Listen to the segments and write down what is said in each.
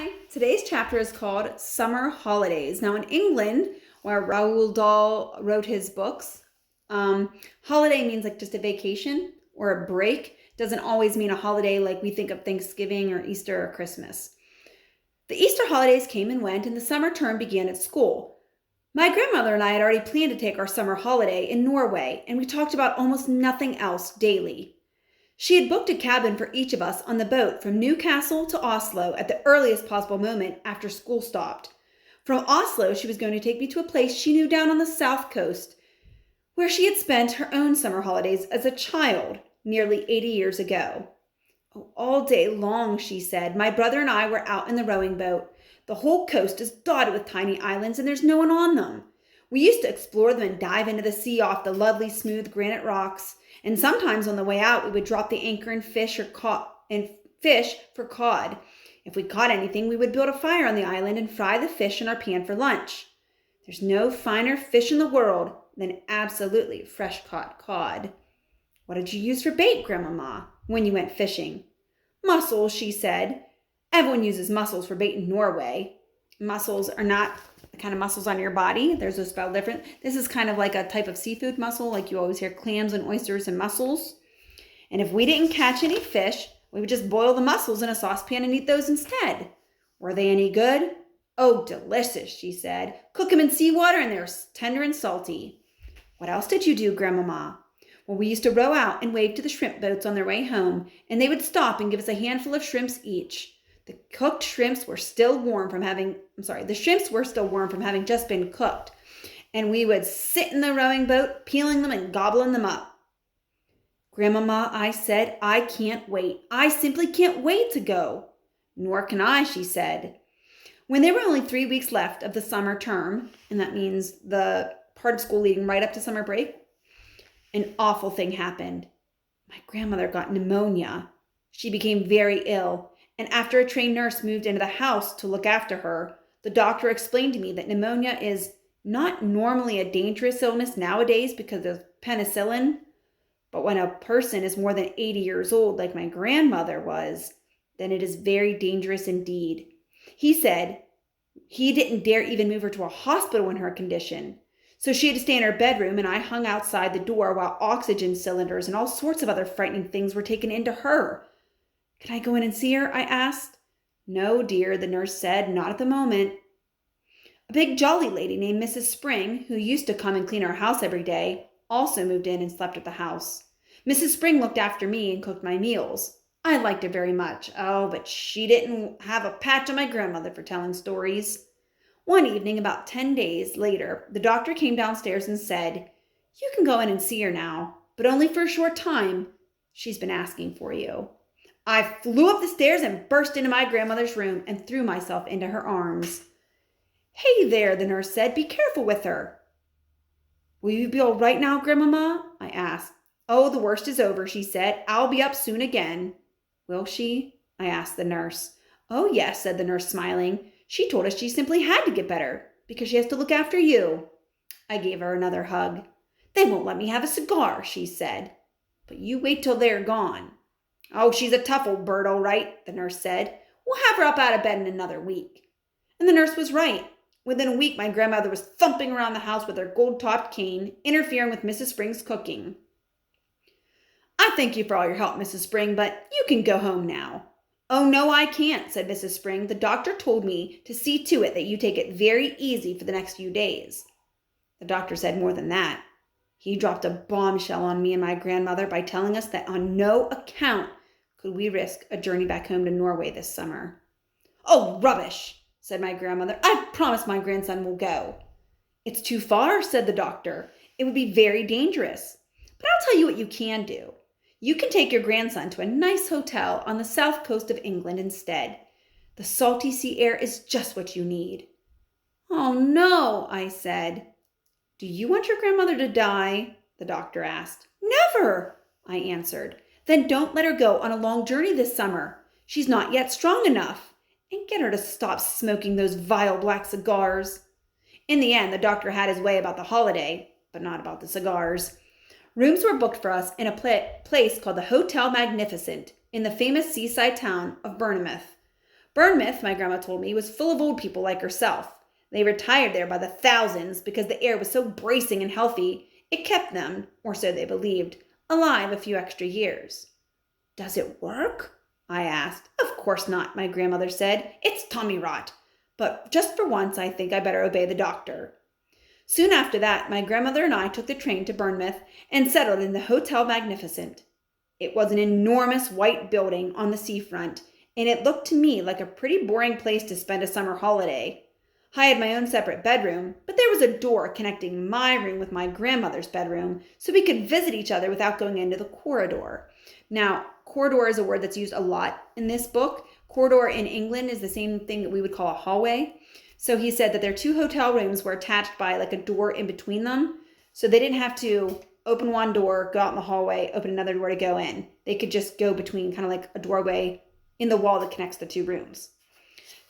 Hi, today's chapter is called Summer Holidays. Now in England, where Roald Dahl wrote his books, holiday means like just a vacation or a break. Doesn't always mean a holiday like we think of Thanksgiving or Easter or Christmas. The Easter holidays came and went, and the summer term began at school. My grandmother and I had already planned to take our summer holiday in Norway, and we talked about almost nothing else daily. She had booked a cabin for each of us on the boat from Newcastle to Oslo at the earliest possible moment after school stopped. From Oslo, she was going to take me to a place she knew down on the south coast, where she had spent her own summer holidays as a child nearly 80 years ago. Oh, all day long, she said, my brother and I were out in the rowing boat. The whole coast is dotted with tiny islands, and there's no one on them. We used to explore them and dive into the sea off the lovely smooth granite rocks. And sometimes on the way out, we would drop the anchor and fish for cod. If we caught anything, we would build a fire on the island and fry the fish in our pan for lunch. There's no finer fish in the world than absolutely fresh caught cod. What did you use for bait, Grandmama, when you went fishing? Mussels, she said. Everyone uses mussels for bait in Norway. Mussels are not the kind of mussels on your body. Those are spelled different. This is kind of like a type of seafood mussel, like you always hear clams and oysters and mussels. And if we didn't catch any fish, we would just boil the mussels in a saucepan and eat those instead. Were they any good? Oh, delicious, she said. Cook them in seawater and they're tender and salty. What else did you do, Grandmama? Well, we used to row out and wave to the shrimp boats on their way home, and they would stop and give us a handful of shrimps each. The shrimps were still warm from having just been cooked. And we would sit in the rowing boat, peeling them and gobbling them up. Grandmama, I said, I can't wait. I simply can't wait to go. Nor can I, she said. When there were only 3 weeks left of the summer term, and that means the part of school leading right up to summer break, an awful thing happened. My grandmother got pneumonia. She became very ill. And after a trained nurse moved into the house to look after her, the doctor explained to me that pneumonia is not normally a dangerous illness nowadays because of penicillin, but when a person is more than 80 years old, like my grandmother was, then it is very dangerous indeed. He said he didn't dare even move her to a hospital in her condition. So she had to stay in her bedroom, and I hung outside the door while oxygen cylinders and all sorts of other frightening things were taken into her. Can I go in and see her? I asked. No, dear, the nurse said, not at the moment. A big jolly lady named Mrs. Spring, who used to come and clean our house every day, also moved in and slept at the house. Mrs. Spring looked after me and cooked my meals. I liked her very much. Oh, but she didn't have a patch on my grandmother for telling stories. One evening, about 10 days later, the doctor came downstairs and said, You can go in and see her now, but only for a short time. She's been asking for you. I flew up the stairs and burst into my grandmother's room and threw myself into her arms. Hey there, the nurse said. Be careful with her. Will you be all right now, Grandmama? I asked. Oh, the worst is over, she said. I'll be up soon again. Will she? I asked the nurse. Oh, yes, said the nurse, smiling. She told us she simply had to get better because she has to look after you. I gave her another hug. They won't let me have a cigar, she said. But you wait till they're gone. Oh, she's a tough old bird, all right, the nurse said. We'll have her up out of bed in another week. And the nurse was right. Within a week, my grandmother was thumping around the house with her gold-topped cane, interfering with Mrs. Spring's cooking. I thank you for all your help, Mrs. Spring, but you can go home now. Oh, no, I can't, said Mrs. Spring. The doctor told me to see to it that you take it very easy for the next few days. The doctor said more than that. He dropped a bombshell on me and my grandmother by telling us that on no account could we risk a journey back home to Norway this summer. Oh, rubbish, said my grandmother. I promise my grandson will go. It's too far, said the doctor. It would be very dangerous. But I'll tell you what you can do. You can take your grandson to a nice hotel on the south coast of England instead. The salty sea air is just what you need. Oh, no, I said. Do you want your grandmother to die? The doctor asked. Never, I answered. Then don't let her go on a long journey this summer. She's not yet strong enough. And get her to stop smoking those vile black cigars. In the end, the doctor had his way about the holiday, but not about the cigars. Rooms were booked for us in a place called the Hotel Magnificent in the famous seaside town of Bournemouth. Bournemouth, my grandma told me, was full of old people like herself. They retired there by the thousands because the air was so bracing and healthy, it kept them, or so they believed, alive a few extra years. Does it work? I asked. Of course not, my grandmother said. It's tommy rot. But just for once, I think I better obey the doctor. Soon after that, my grandmother and I took the train to Bournemouth and settled in the Hotel Magnificent. It was an enormous white building on the seafront, and it looked to me like a pretty boring place to spend a summer holiday. I had my own separate bedroom, but there was a door connecting my room with my grandmother's bedroom, so we could visit each other without going into the corridor. Now, corridor is a word that's used a lot in this book. Corridor in England is the same thing that we would call a hallway. So he said that their two hotel rooms were attached by like a door in between them. So they didn't have to open one door, go out in the hallway, open another door to go in. They could just go between, kind of like a doorway in the wall that connects the two rooms.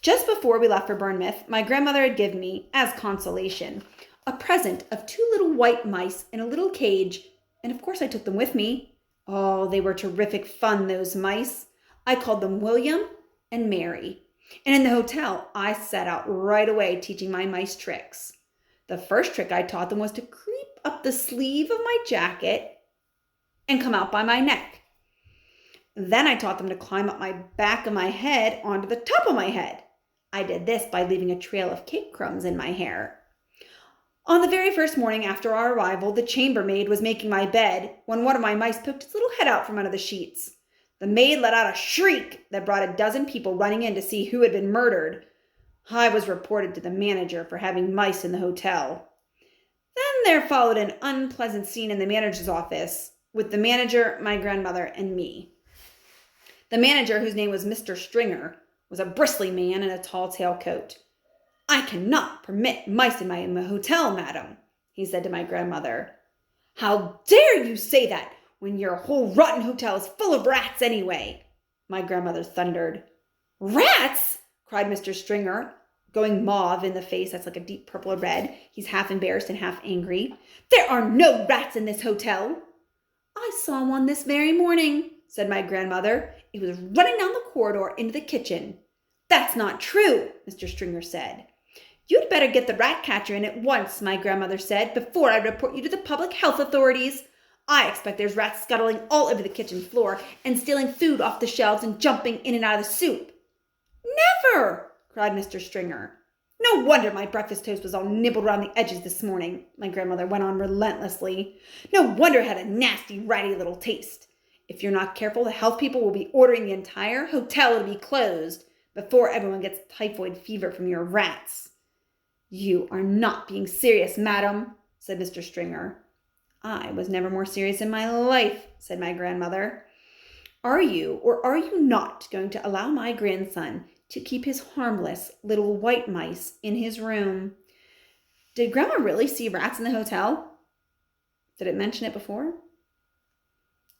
Just before we left for Bournemouth, my grandmother had given me, as consolation, a present of two little white mice in a little cage, and of course I took them with me. Oh, they were terrific fun, those mice. I called them William and Mary. And in the hotel, I set out right away teaching my mice tricks. The first trick I taught them was to creep up the sleeve of my jacket and come out by my neck. Then I taught them to climb up my back of my head onto the top of my head. I did this by leaving a trail of cake crumbs in my hair. On the very first morning after our arrival, the chambermaid was making my bed when one of my mice poked its little head out from under the sheets. The maid let out a shriek that brought a dozen people running in to see who had been murdered. I was reported to the manager for having mice in the hotel. Then there followed an unpleasant scene in the manager's office with the manager, my grandmother, and me. The manager, whose name was Mr. Stringer, was a bristly man in a tall tailcoat. "I cannot permit mice in my hotel, madam," he said to my grandmother. "How dare you say that when your whole rotten hotel is full of rats anyway?" my grandmother thundered. "Rats?" cried Mr. Stringer, going mauve in the face. That's like a deep purple or red. He's half embarrassed and half angry. "There are no rats in this hotel." "I saw one this very morning," said my grandmother. "It was running down the corridor into the kitchen." "That's not true," Mr. Stringer said. "You'd better get the rat catcher in at once," my grandmother said, "before I report you to the public health authorities. I expect there's rats scuttling all over the kitchen floor and stealing food off the shelves and jumping in and out of the soup." "Never!" cried Mr. Stringer. "No wonder my breakfast toast was all nibbled around the edges this morning," my grandmother went on relentlessly. "No wonder it had a nasty, ratty little taste. If you're not careful, the health people will be ordering the entire hotel to be closed before everyone gets typhoid fever from your rats." "You are not being serious, madam," said Mr. Stringer. "I was never more serious in my life," said my grandmother. "Are you or are you not going to allow my grandson to keep his harmless little white mice in his room?" Did Grandma really see rats in the hotel? Did it mention it before?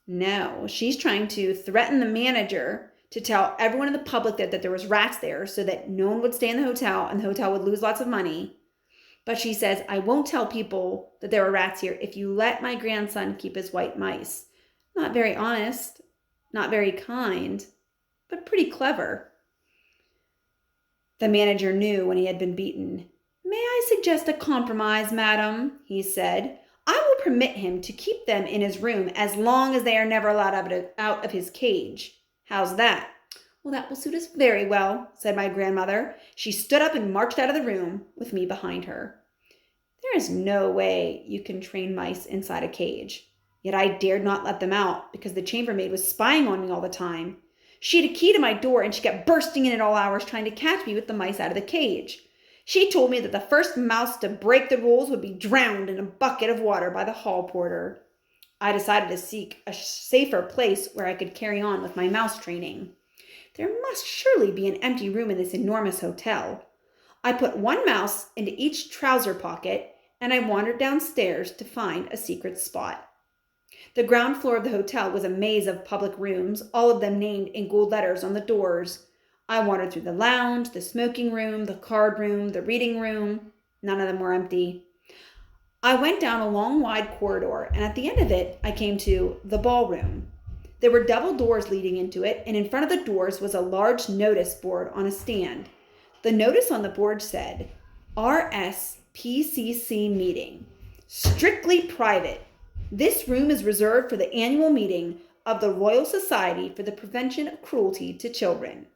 No, she's trying to threaten the manager to tell everyone in the public that there was rats there so that no one would stay in the hotel and the hotel would lose lots of money. But she says, "I won't tell people that there are rats here if you let my grandson keep his white mice." Not very honest, not very kind, but pretty clever. The manager knew when he had been beaten. "May I suggest a compromise, madam?" he said. "I will permit him to keep them in his room as long as they are never allowed out of his cage. How's that?" "Well, that will suit us very well," said my grandmother. She stood up and marched out of the room with me behind her. There is no way you can train mice inside a cage. Yet I dared not let them out because the chambermaid was spying on me all the time. She had a key to my door and she kept bursting in at all hours trying to catch me with the mice out of the cage. She told me that the first mouse to break the rules would be drowned in a bucket of water by the hall porter. I decided to seek a safer place where I could carry on with my mouse training. There must surely be an empty room in this enormous hotel. I put one mouse into each trouser pocket and I wandered downstairs to find a secret spot. The ground floor of the hotel was a maze of public rooms, all of them named in gold letters on the doors. I wandered through the lounge, the smoking room, the card room, the reading room. None of them were empty. I went down a long, wide corridor, and at the end of it, I came to the ballroom. There were double doors leading into it, and in front of the doors was a large notice board on a stand. The notice on the board said, RSPCC meeting. Strictly private. This room is reserved for the annual meeting of the Royal Society for the Prevention of Cruelty to Children.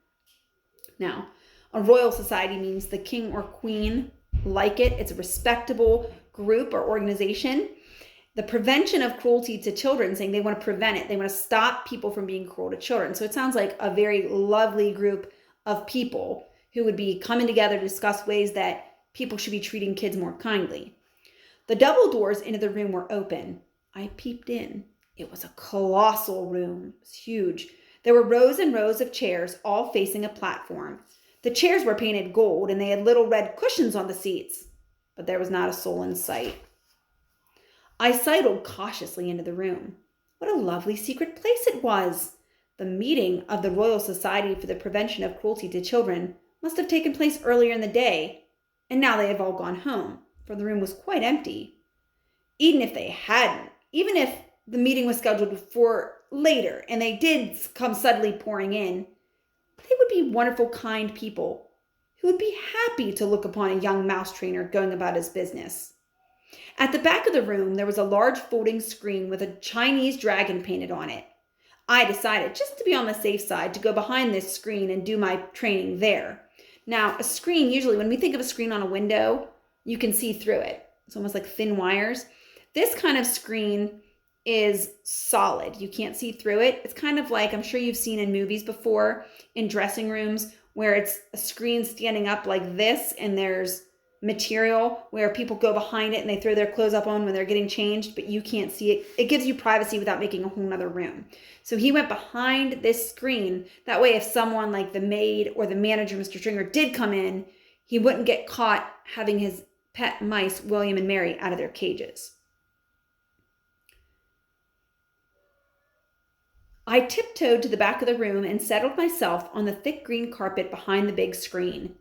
Now, a Royal Society means the king or queen like it. It's a respectable group or organization. The prevention of cruelty to children, saying they want to prevent it. They want to stop people from being cruel to children. So it sounds like a very lovely group of people who would be coming together to discuss ways that people should be treating kids more kindly. The double doors into the room were open. I peeped in. It was a colossal room. It was huge. There were rows and rows of chairs, all facing a platform. The chairs were painted gold, and they had little red cushions on the seats, but there was not a soul in sight. I sidled cautiously into the room. What a lovely secret place it was! The meeting of the Royal Society for the Prevention of Cruelty to Children must have taken place earlier in the day, and now they have all gone home, for the room was quite empty. Even if they hadn't, even if the meeting was scheduled for later and they did come suddenly pouring in, they would be wonderful, kind people who would be happy to look upon a young mouse trainer going about his business. At the back of the room, there was a large folding screen with a Chinese dragon painted on it. I decided, just to be on the safe side, to go behind this screen and do my training there. Now, a screen, usually when we think of a screen on a window, you can see through it. It's almost like thin wires. This kind of screen is solid. You can't see through it. It's kind of like, I'm sure you've seen in movies before, in dressing rooms, where it's a screen standing up like this, and there's material where people go behind it and they throw their clothes up on when they're getting changed, but you can't see it. It gives you privacy without making a whole nother room. So he went behind this screen. That way, if someone like the maid or the manager, Mr. Stringer, did come in, he wouldn't get caught having his pet mice, William and Mary, out of their cages. I tiptoed to the back of the room and settled myself on the thick green carpet behind the big screen.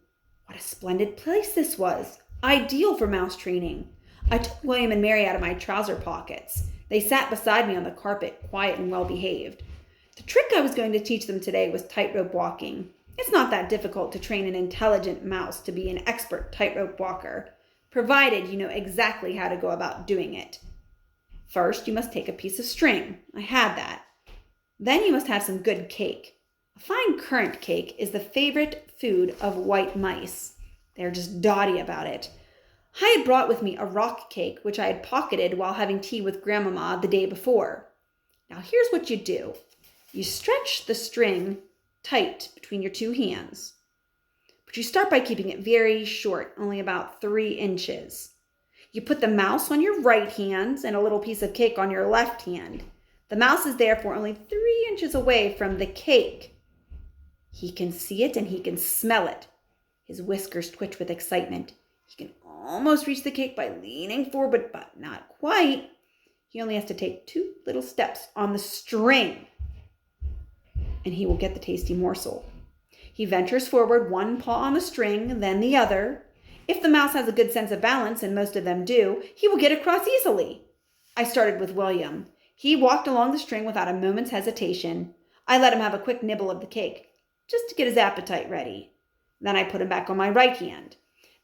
What a splendid place this was. Ideal for mouse training. I took William and Mary out of my trouser pockets. They sat beside me on the carpet, quiet and well behaved. The trick I was going to teach them today was tightrope walking. It's not that difficult to train an intelligent mouse to be an expert tightrope walker, provided you know exactly how to go about doing it. First, you must take a piece of string. I had that. Then you must have some good cake. A fine currant cake is the favorite food of white mice. They're just dotty about it. I had brought with me a rock cake, which I had pocketed while having tea with Grandmama the day before. Now here's what you do. You stretch the string tight between your two hands, but you start by keeping it very short, only about 3 inches. You put the mouse on your right hand and a little piece of cake on your left hand. The mouse is therefore only 3 inches away from the cake. He can see it and he can smell it. His whiskers twitch with excitement. He can almost reach the cake by leaning forward, but not quite. He only has to take 2 little steps on the string, and he will get the tasty morsel. He ventures forward, one paw on the string, then the other. If the mouse has a good sense of balance, and most of them do, he will get across easily. I started with William. He walked along the string without a moment's hesitation. I let him have a quick nibble of the cake, just to get his appetite ready. Then I put him back on my right hand.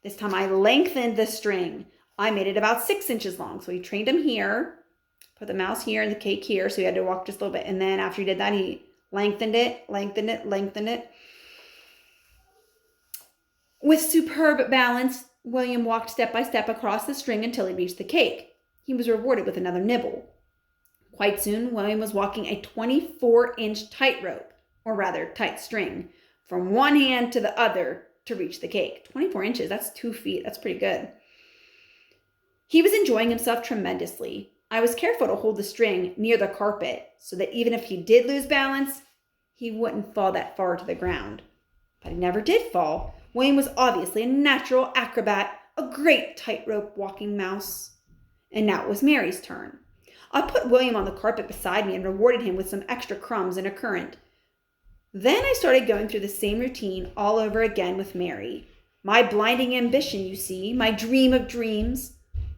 This time I lengthened the string. I made it about 6 inches long. So he trained him here, put the mouse here and the cake here. So he had to walk just a little bit. And then after he did that, he lengthened it. With superb balance, William walked step by step across the string until he reached the cake. He was rewarded with another nibble. Quite soon, William was walking a 24-inch tightrope, or rather tight string, from one hand to the other to reach the cake. 24 inches, that's 2 feet. That's pretty good. He was enjoying himself tremendously. I was careful to hold the string near the carpet so that even if he did lose balance, he wouldn't fall that far to the ground. But he never did fall. William was obviously a natural acrobat, a great tightrope walking mouse. And now it was Mary's turn. I put William on the carpet beside me and rewarded him with some extra crumbs and a currant. Then I started going through the same routine all over again with Mary. My blinding ambition, you see, my dream of dreams,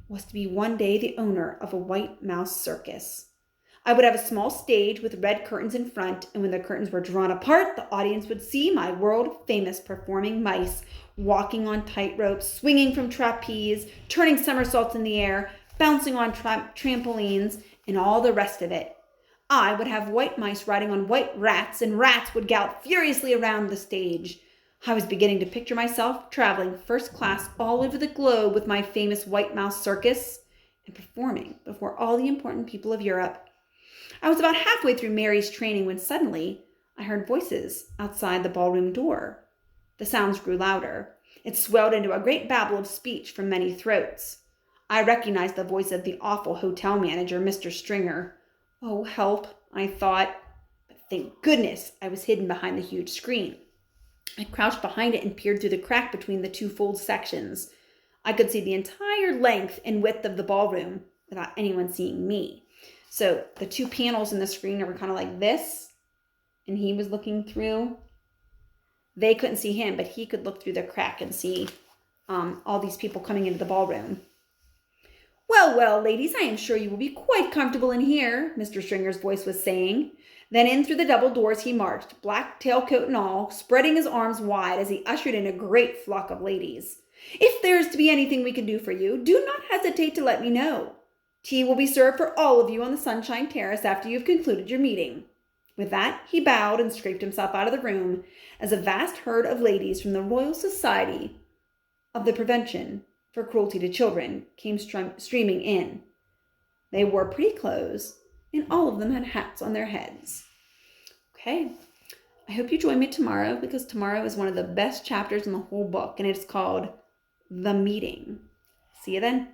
was to be one day the owner of a white mouse circus. I would have a small stage with red curtains in front, and when the curtains were drawn apart, the audience would see my world-famous performing mice walking on tight ropes, swinging from trapeze, turning somersaults in the air, bouncing on trampolines, and all the rest of it. I would have white mice riding on white rats, and rats would gallop furiously around the stage. I was beginning to picture myself traveling first class all over the globe with my famous White Mouse Circus and performing before all the important people of Europe. I was about halfway through Mary's training when suddenly I heard voices outside the ballroom door. The sounds grew louder. It swelled into a great babble of speech from many throats. I recognized the voice of the awful hotel manager, Mr. Stringer. Oh, help, I thought. But thank goodness I was hidden behind the huge screen. I crouched behind it and peered through the crack between the two fold sections. I could see the entire length and width of the ballroom without anyone seeing me. So the two panels in the screen were kind of like this, and he was looking through. They couldn't see him, but he could look through the crack and see all these people coming into the ballroom. Well, well, ladies, I am sure you will be quite comfortable in here, Mr. Stringer's voice was saying. Then in through the double doors he marched, black tailcoat and all, spreading his arms wide as he ushered in a great flock of ladies. If there is to be anything we can do for you, do not hesitate to let me know. Tea will be served for all of you on the Sunshine Terrace after you have concluded your meeting. With that, he bowed and scraped himself out of the room as a vast herd of ladies from the Royal Society of the Prevention for Cruelty to Children came streaming in. They wore pretty clothes, and all of them had hats on their heads. Okay, I hope you join me tomorrow, because tomorrow is one of the best chapters in the whole book, and it's called The Meeting. See you then.